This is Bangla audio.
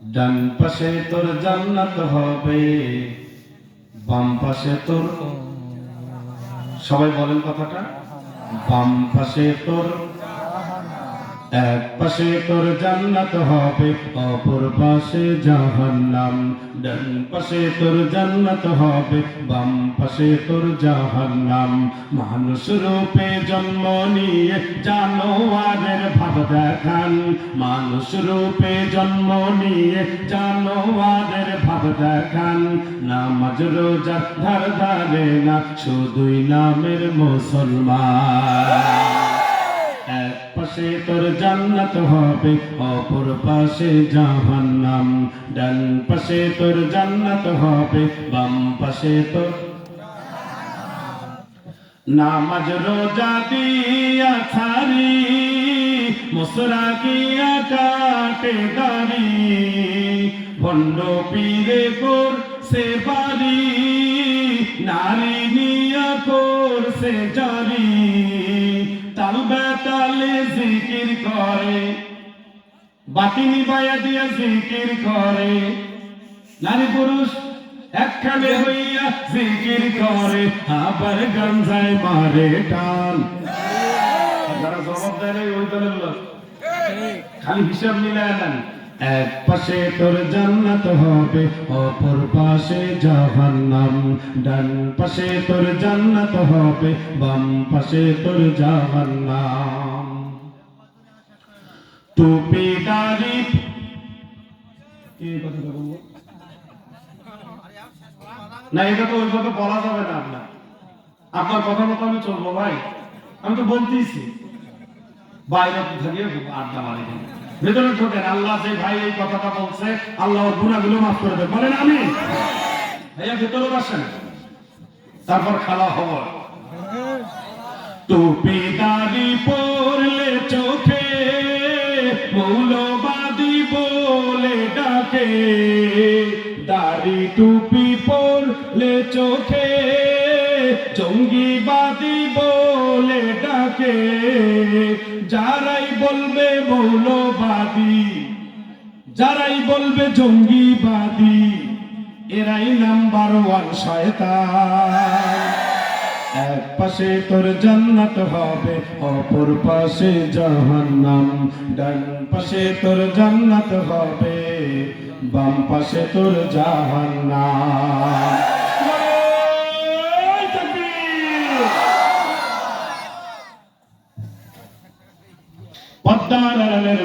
ডান পাশে তোর জান্নাত হবে, বাম পাশে তোর, সবাই বলেন কথাটা, বাম পাশে তোর, এক পাশে তোর জান্নাত হবে, অপর পাশে জাহান্নাম। ডান পাশে তোর জান্নাত হবে, বাম পাশে তোর জাহান্নাম। মানুষ রূপে জন্ম নিয়ে জানোয়ারের ভাব দেখান, মানুষ রূপে জন্ম নিয়ে জানোয়ারের ভাব দেখান। নামাজ রোজা ধার ধারে না, শুধুই নামের মুসলমান। এক পাশে তোর জান্নাত হবে, অপর পাশে জাহান্নাম। ডান পাশে তোর জান্নাত হবে, বাম পাশে তোর। নামাজ রোজা দিয়া ছাড়ি, মুসরা কিয়া কাটে দাড়ি, ভণ্ড পীরে করছে বাড়ি, নারী নিয়া করছে জারি। তাল বেতালে জিকির করে, বাতি নিবাইয়া দিয়া জিকির করে, নারী পুরুষ একখানে হইয়া জিকির করে, আবার গাঞ্জায় মারে টান। যারা জবাব দেয় ওই দলের লোক, খালি হিসাব মিলায় দেন। এক পাশে তোর জান্নাত হবে, অপর পাশে জাহান্নাম। ডান পাশে তোর জান্নাত হবে, বাম পাশে তোর জাহান্নাম। টুপি দাড়ি, কি কথাটা বলবো না, এটা তো ওই কথা বলা যাবে না। আপনার কথা মতো আমি চলবো ভাই, আমি তো বলতেইছি। বাইরে থাকিয়ে আড্ডা মারি, ভেতরে ঢোকেন। আল্লাহ যে ভাই এই কথাটা বলছে, আল্লাহ ওর গুনাহগুলো মাফ করে দেবে, বলেন আমিন। ভাইয়া ভেতরে বসেন, তারপর খাওয়া হবে। টুপি দাড়ি পরলে চোখে মৌলবাদী বলে ডাকে, দাড়ি টুপি পরলে চোখে জঙ্গিবাদী বলে ডাকে। যারাই বলবে মৌলবাদী, যারাই বলবে জঙ্গিবাদী, এরাই নাম্বার ওয়ান শয়তান। এক পাশে তোর জান্নাত হবে, অপর পাশে জাহান্নাম। ডান পাশে তোর জান্নাত হবে, বাম পাশে তোর জাহান্নাম। পদ্মার আড়ালের